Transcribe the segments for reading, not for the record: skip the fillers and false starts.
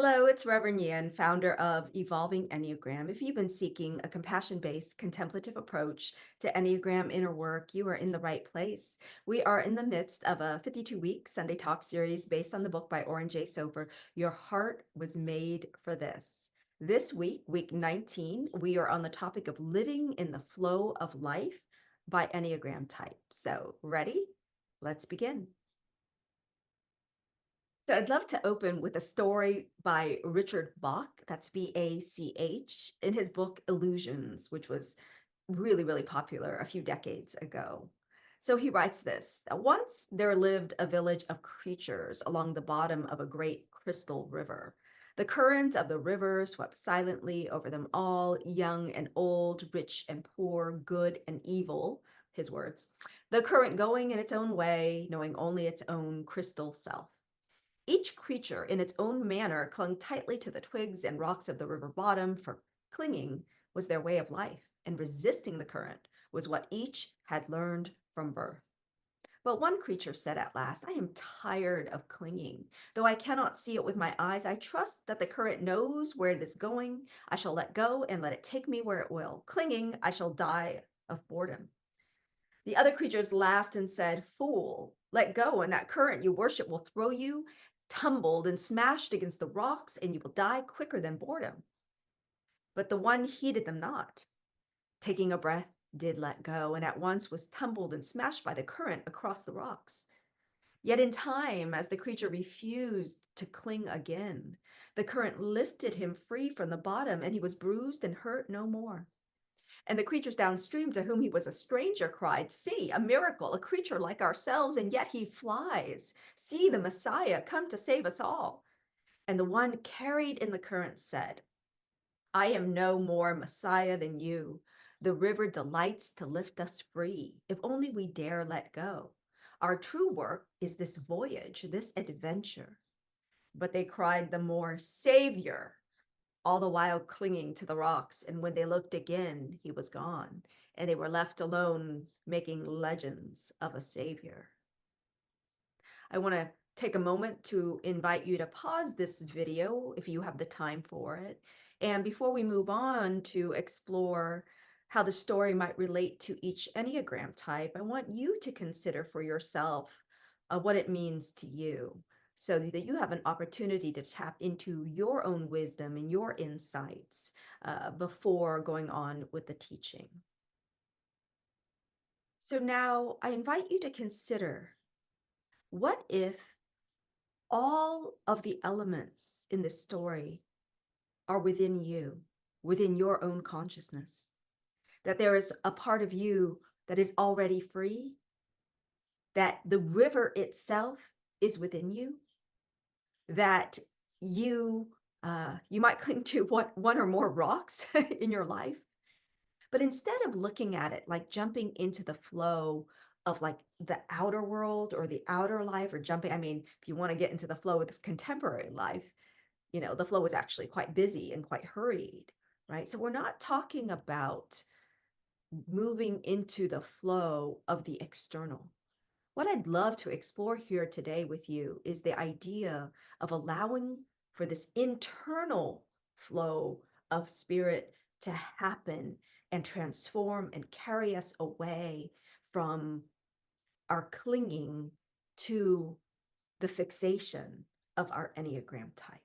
Hello, it's Reverend Nhien, founder of Evolving Enneagram. If you've been seeking a compassion-based contemplative approach to Enneagram inner work, you are in the right place. We are in the midst of a 52-week Sunday talk series based on the book by Oren Sofer, Your Heart Was Made for This. This week, week 19, we are on the topic of living in the flow of life by Enneagram Type. So, ready? Let's begin. So I'd love to open with a story by Richard Bach, that's B-A-C-H, in his book Illusions, which was really, really popular a few decades ago. So he writes this: Once there lived a village of creatures along the bottom of a great crystal river. The current of the river swept silently over them all, young and old, rich and poor, good and evil, his words. The current going in its own way, knowing only its own crystal self. Each creature, in its own manner, clung tightly to the twigs and rocks of the river bottom, for clinging was their way of life, and resisting the current was what each had learned from birth. But one creature said at last, I am tired of clinging. Though I cannot see it with my eyes, I trust that the current knows where it is going. I shall let go and let it take me where it will. Clinging, I shall die of boredom. The other creatures laughed and said, Fool, let go, and that current you worship will throw you tumbled and smashed against the rocks, and you will die quicker than boredom. But the one heeded them not. Taking a breath, did let go, and at once was tumbled and smashed by the current across the rocks. Yet in time, as the creature refused to cling again, the current lifted him free from the bottom, and he was bruised and hurt no more. And the creatures downstream, to whom he was a stranger, cried, See, a miracle, a creature like ourselves, and yet he flies. See, the Messiah, come to save us all. And the one carried in the current said, I am no more Messiah than you. The river delights to lift us free, if only we dare let go. Our true work is this voyage, this adventure. But they cried the more, Savior, all the while clinging to the rocks. And when they looked again, he was gone, and they were left alone, making legends of a savior. I want to take a moment to invite you to pause this video if you have the time for it. And before we move on to explore how the story might relate to each Enneagram type, I want you to consider for yourself what it means to you, so that you have an opportunity to tap into your own wisdom and your insights before going on with the teaching. So now I invite you to consider, what if all of the elements in this story are within you, within your own consciousness, that there is a part of you that is already free, that the river itself is within you, that you might cling to one or more rocks in your life, but instead of looking at it like jumping into the flow of like the outer world or the outer life, or jumping, I mean, if you want to get into the flow of this contemporary life, the flow is actually quite busy and quite hurried, right? So we're not talking about moving into the flow of the external. What I'd love to explore here today with you is the idea of allowing for this internal flow of spirit to happen and transform and carry us away from our clinging to the fixation of our Enneagram type.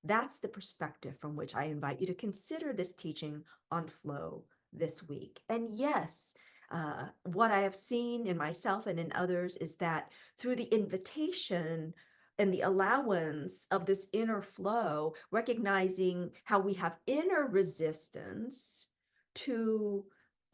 That's the perspective from which I invite you to consider this teaching on flow this week. And yes, what I have seen in myself and in others is that through the invitation and the allowance of this inner flow, recognizing how we have inner resistance to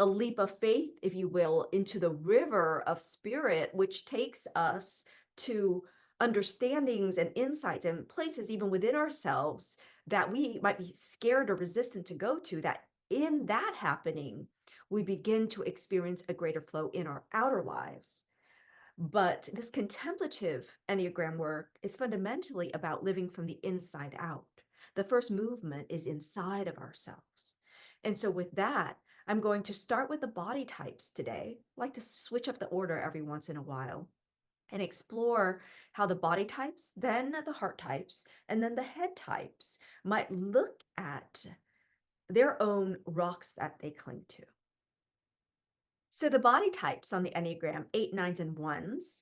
a leap of faith, if you will, into the river of spirit, which takes us to understandings and insights and places even within ourselves that we might be scared or resistant to go to, that in that happening, we begin to experience a greater flow in our outer lives. But this contemplative Enneagram work is fundamentally about living from the inside out. The first movement is inside of ourselves. And so with that, I'm going to start with the body types today. I like to switch up the order every once in a while. and explore how the body types, then the heart types, and then the head types might look at their own rocks that they cling to. So the body types on the Enneagram, 8, 9s, and 1s,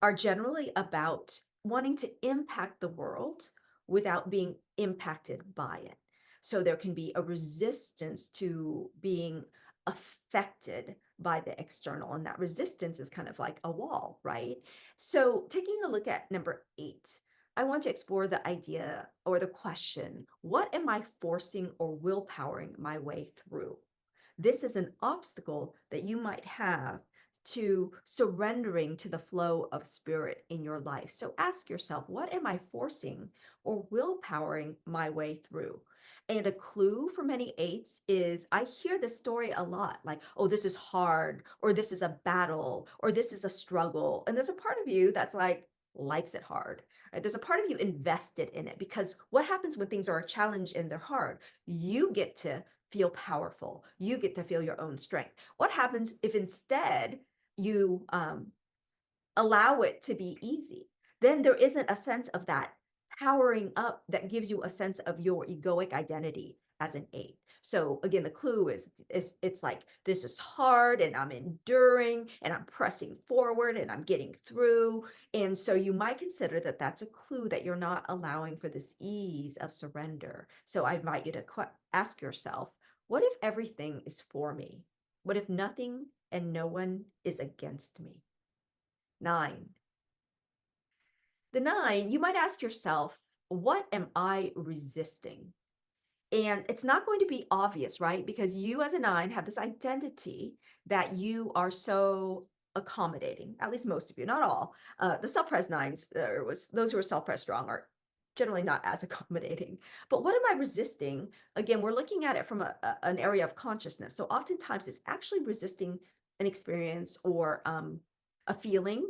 are generally about wanting to impact the world without being impacted by it. So there can be a resistance to being affected by the external, and that resistance is kind of like a wall, right? So taking a look at number 8, I want to explore the idea or the question, what am I forcing or willpowering my way through? This is an obstacle that you might have to surrendering to the flow of spirit in your life. So ask yourself, what am I forcing or willpowering my way through? And a clue for many 8s is I hear this story a lot like, oh, this is hard, or this is a battle, or this is a struggle. And there's a part of you that's like, likes it hard. Right? There's a part of you invested in it because what happens when things are a challenge and they're hard? You get to feel powerful. You get to feel your own strength. What happens if instead you allow it to be easy? Then there isn't a sense of that powering up that gives you a sense of your egoic identity as an 8. So again, the clue is it's like, this is hard and I'm enduring and I'm pressing forward and I'm getting through. And so you might consider that that's a clue that you're not allowing for this ease of surrender. So I invite you to ask yourself, what if everything is for me? What if nothing and no one is against me? 9. The 9, you might ask yourself, what am I resisting? And it's not going to be obvious, right? Because you as a 9 have this identity that you are so accommodating, at least most of you, not all. The self-pres 9s, those who are self-pres strong are generally not as accommodating. But what am I resisting? Again, we're looking at it from an area of consciousness. So oftentimes it's actually resisting an experience or a feeling,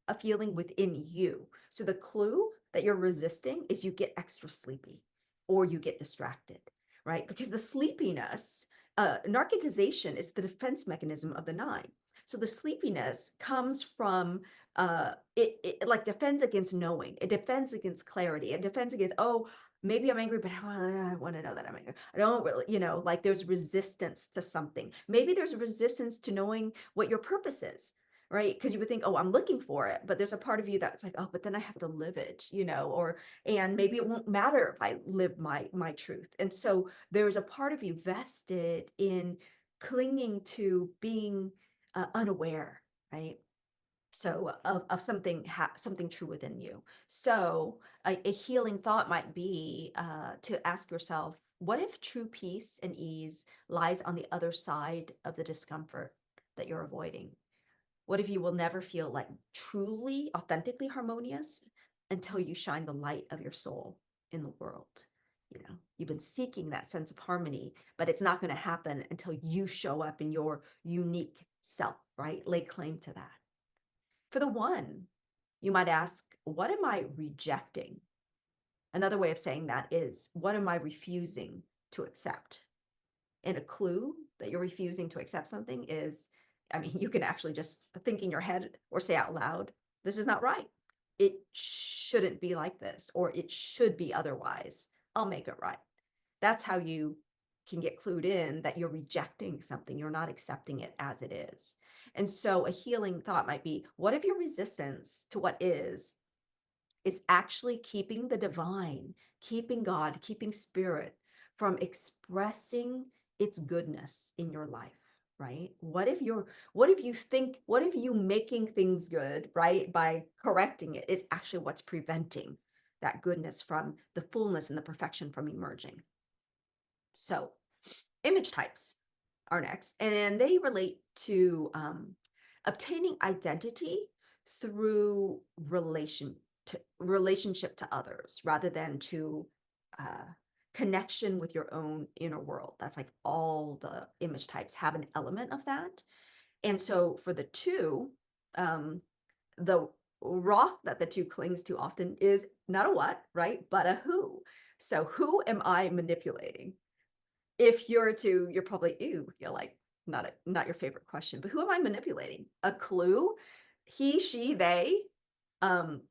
a feeling within you. So the clue that you're resisting is you get extra sleepy or you get distracted, right? Because the sleepiness, narcotization is the defense mechanism of the 9. So the sleepiness comes from it like defends against knowing. It defends against clarity. It defends against, oh, maybe I'm angry, but I want to know that I'm angry. I don't really, like there's resistance to something. Maybe there's resistance to knowing what your purpose is, right? Because you would think, oh, I'm looking for it, but there's a part of you that's like, oh, but then I have to live it, or and maybe it won't matter if I live my truth. And so there's a part of you vested in clinging to being unaware, right? So of something something true within you. So a healing thought might be to ask yourself, what if true peace and ease lies on the other side of the discomfort that you're avoiding? What if you will never feel like truly, authentically harmonious until you shine the light of your soul in the world? You've been seeking that sense of harmony, but it's not going to happen until you show up in your unique self, right? Lay claim to that. For the 1, you might ask, what am I rejecting? Another way of saying that is, what am I refusing to accept? And a clue that you're refusing to accept something is, you can actually just think in your head or say out loud, this is not right. It shouldn't be like this, or it should be otherwise. I'll make it right. That's how you can get clued in that you're rejecting something. You're not accepting it as it is. And so a healing thought might be, what if your resistance to what is actually keeping the divine, keeping God, keeping spirit from expressing its goodness in your life, right? What if you making things good, right, by correcting it is actually what's preventing that goodness from the fullness and the perfection from emerging? So image types are next, and they relate to obtaining identity through relationship to others rather than to uh, connection with your own inner world. That's like all the image types have an element of that. And so for the 2, the rock that the 2 clings to often is not a what, right, but a who. So who am I manipulating? If you're to, you're probably, ew, you're like, not your favorite question, but who am I manipulating? A clue? He, she, they In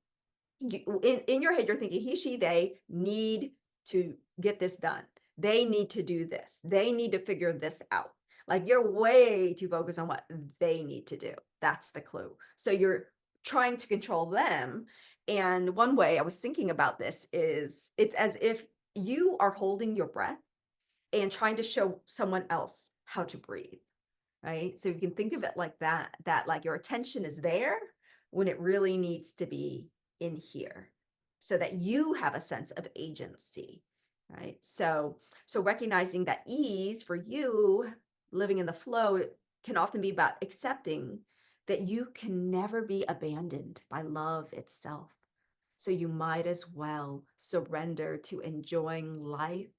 your head, you're thinking he, she, they need to get this done. They need to do this. They need to figure this out. Like you're way too focused on what they need to do. That's the clue. So you're trying to control them. And one way I was thinking about this is it's as if you are holding your breath and trying to show someone else how to breathe, right? So you can think of it like that like your attention is there when it really needs to be in here so that you have a sense of agency, right? So recognizing that ease for you, living in the flow, can often be about accepting that you can never be abandoned by love itself. So you might as well surrender to enjoying life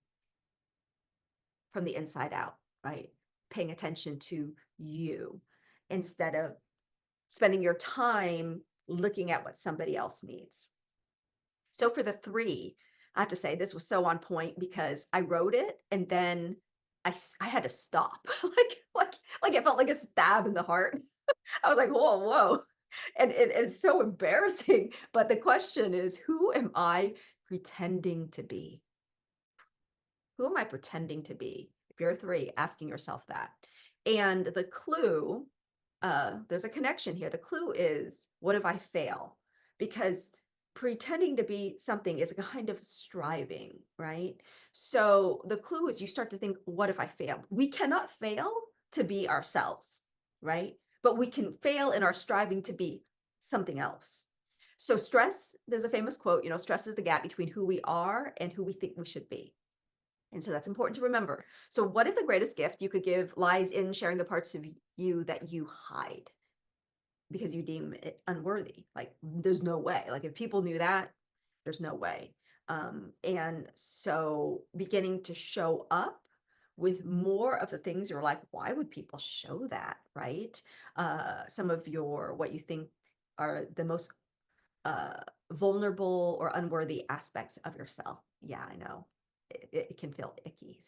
from the inside out, right? Paying attention to you instead of spending your time looking at what somebody else needs. So for the 3, I have to say this was so on point because I wrote it and then I had to stop. like it felt like a stab in the heart. I was like, whoa. And it's so embarrassing. But the question is, who am I pretending to be? Who am I pretending to be? If you're a 3, asking yourself that. And the clue, there's a connection here. The clue is, what if I fail? Because pretending to be something is a kind of striving, right? So the clue is you start to think, what if I fail? We cannot fail to be ourselves, right? But we can fail in our striving to be something else. So stress, there's a famous quote, stress is the gap between who we are and who we think we should be. And so that's important to remember. So what if the greatest gift you could give lies in sharing the parts of you that you hide because you deem it unworthy? Like there's no way. Like if people knew that, there's no way. And so beginning to show up with more of the things you're like, why would people show that, right? Some of what you think are the most uh, vulnerable or unworthy aspects of yourself. Yeah, I know it can feel icky.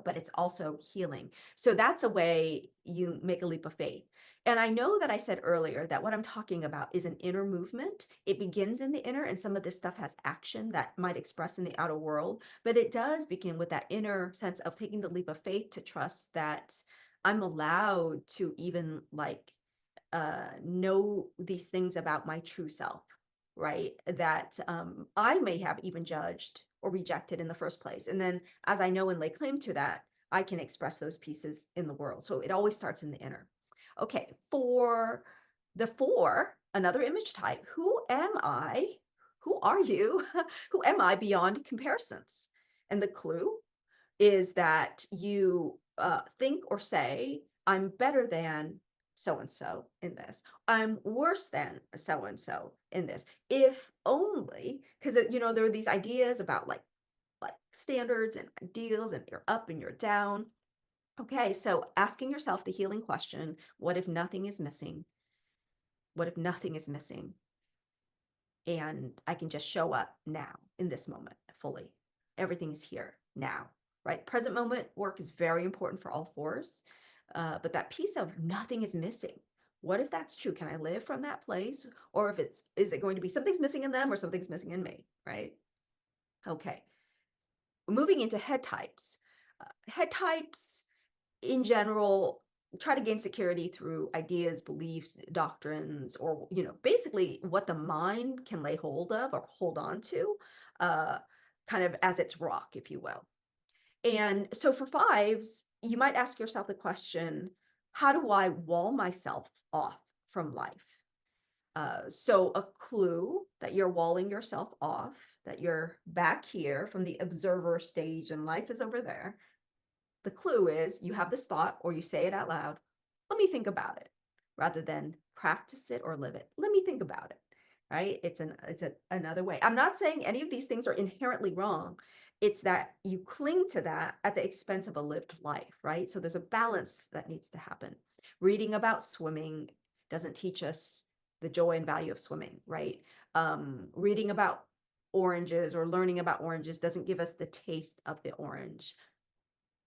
But it's also healing. So that's a way you make a leap of faith. And I know that I said earlier that what I'm talking about is an inner movement. It begins in the inner, and some of this stuff has action that might express in the outer world, but it does begin with that inner sense of taking the leap of faith to trust that I'm allowed to even know these things about my true self, right? That I may have even judged or rejected in the first place. And then as I know and lay claim to that, I can express those pieces in the world. So it always starts in the inner. Okay, for the 4, another image type, who am I? Who are you? Who am I beyond comparisons? And the clue is that you think or say, I'm better than so and so in this. I'm worse than so and so in this. If only, because there are these ideas about like standards and ideals, and you're up and you're down. Okay, so asking yourself the healing question, what if nothing is missing? What if nothing is missing? And I can just show up now in this moment fully. Everything is here now, right? Present moment work is very important for all 4s. But that piece of nothing is missing. What if that's true? Can I live from that place? Or if is it going to be something's missing in them or something's missing in me, right? Okay. Moving into head types. Head types in general try to gain security through ideas, beliefs, doctrines, or basically what the mind can lay hold of or hold on to, uh, kind of as its rock, if you will. And so for 5s, you might ask yourself the question, how do I wall myself off from life? So a clue that you're walling yourself off, that you're back here from the observer stage and life is over there. The clue is you have this thought or you say it out loud. Let me think about it, rather than practice it or live it. Let me think about it, right? It's another way. I'm not saying any of these things are inherently wrong. It's that you cling to that at the expense of a lived life, right? So there's a balance that needs to happen. Reading about swimming doesn't teach us the joy and value of swimming, right? Reading about oranges or learning about oranges doesn't give us the taste of the orange.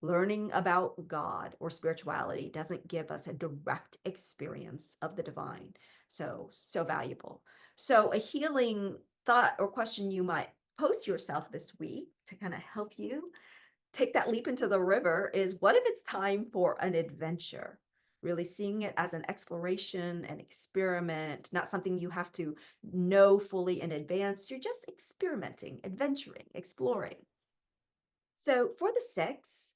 Learning about God or spirituality doesn't give us a direct experience of the divine. So valuable. So a healing thought or question you might pose to yourself this week to kind of help you take that leap into the river is, what if it's time for an adventure? Really seeing it as an exploration, an experiment, not something you have to know fully in advance. You're just experimenting, adventuring, exploring. So for the six,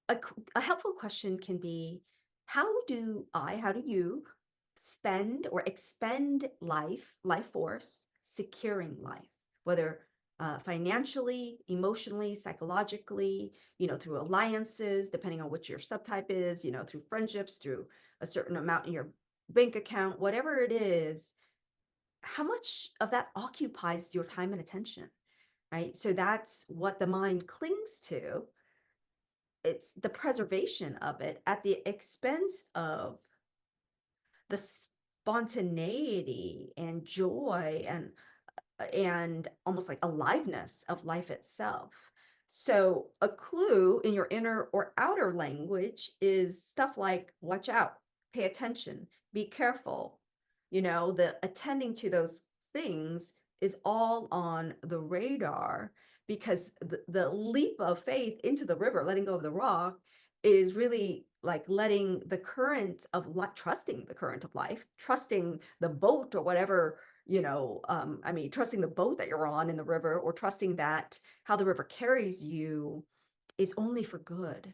a helpful question can be, how do you spend or expend life force, securing life, whether financially, emotionally, psychologically, through alliances, depending on what your subtype is, through friendships, through a certain amount in your bank account, whatever it is, how much of that occupies your time and attention, right? So that's what the mind clings to. It's the preservation of it at the expense of the spontaneity and joy and almost like aliveness of life itself. So a clue in your inner or outer language is stuff like watch out, pay attention, be careful. The attending to those things is all on the radar, because the leap of faith into the river, letting go of the rock, is really like letting the current of life, trusting the current of life, trusting the boat or whatever, trusting the boat that you're on in the river, or trusting that how the river carries you is only for good.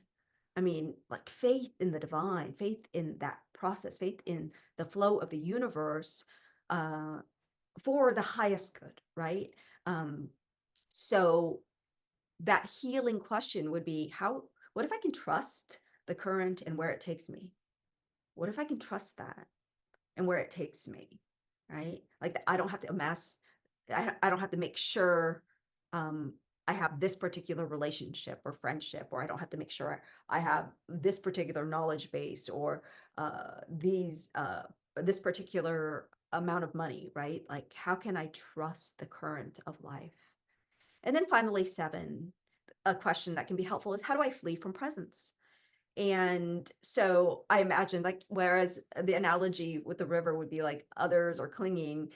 Like faith in the divine, faith in that process, faith in the flow of the universe, uh, for the highest good, right? Um, so that healing question would be, what if I can trust the current and where it takes me? What if I can trust that and where it takes me, right? Like I don't have to amass, I don't have to make sure um, I have this particular relationship or friendship, or I don't have to make sure I have this particular knowledge base, or this particular amount of money, right? Like, how can I trust the current of life? And then finally, seven, a question that can be helpful is, how do I flee from presence? And so I imagine, like, whereas the analogy with the river would be like others are clinging,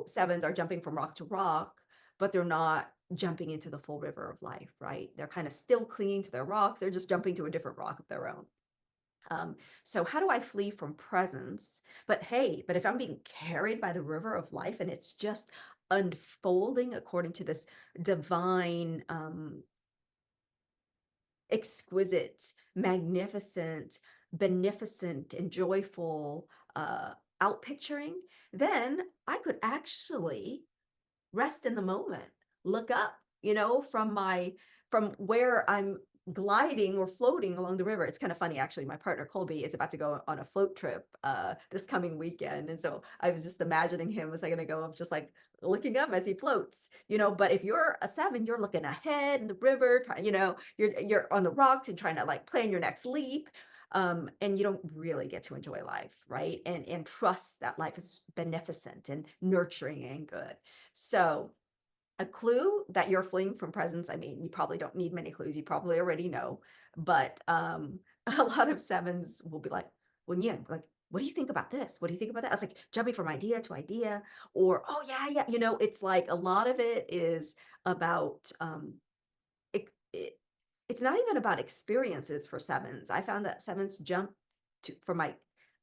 sevens are jumping from rock to rock, but they're not jumping into the full river of life, right? They're kind of still clinging to their rocks. They're just jumping to a different rock of their own. So how do I flee from presence? But hey, if I'm being carried by the river of life and it's just unfolding according to this divine, exquisite, magnificent, beneficent, and joyful outpicturing, then I could actually rest in the moment, look up, from where I'm gliding or floating along the river. It's kind of funny, actually. My partner Colby is about to go on a float trip this coming weekend, and so I was just imagining him as I gonna go of just like looking up as he floats. But if you're a seven, you're looking ahead in the river, you're on the rocks and trying to like plan your next leap. And you don't really get to enjoy life, right? And trust that life is beneficent and nurturing and good. So a clue that you're fleeing from presence, you probably don't need many clues. You probably already know. But a lot of sevens will be like, well, yeah, like, what do you think about this? What do you think about that? I was like jumping from idea to idea, or, oh, yeah, yeah. It's like a lot of it is about, it, it, it's not even about experiences for sevens. I found that sevens jump for my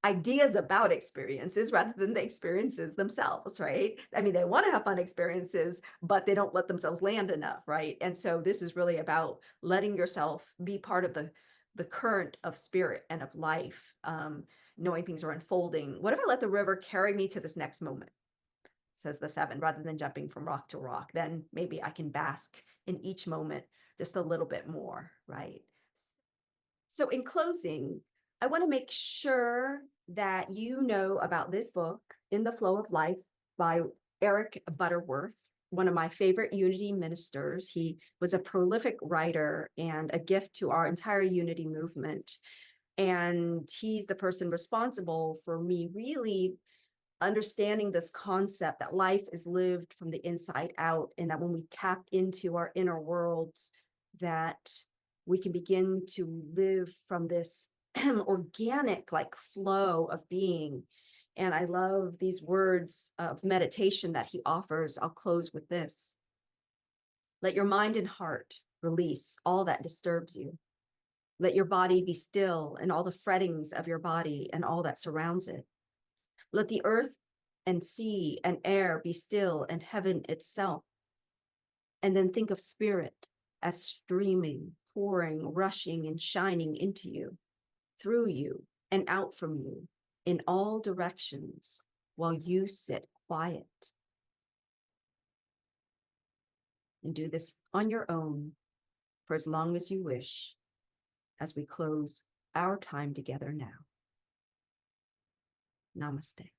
ideas about experiences rather than the experiences themselves, right? They want to have fun experiences, but they don't let themselves land enough, right? And so this is really about letting yourself be part of the current of spirit and of life, knowing things are unfolding. What if I let the river carry me to this next moment? Says the seven, rather than jumping from rock to rock. Then maybe I can bask in each moment just a little bit more, right? So in closing, I want to make sure that you know about this book, In the Flow of Life by Eric Butterworth, one of my favorite Unity ministers. He was a prolific writer and a gift to our entire Unity movement. And he's the person responsible for me really understanding this concept that life is lived from the inside out, and that when we tap into our inner worlds, that we can begin to live from this organic like flow of being. And I love these words of meditation that he offers. I'll close with this. Let your mind and heart release all that disturbs you. Let your body be still and all the frettings of your body and all that surrounds it. Let the earth and sea and air be still and heaven itself. And then think of spirit as streaming, pouring, rushing, and shining into you, through you, and out from you in all directions while you sit quiet. And do this on your own for as long as you wish, as we close our time together now. Namaste.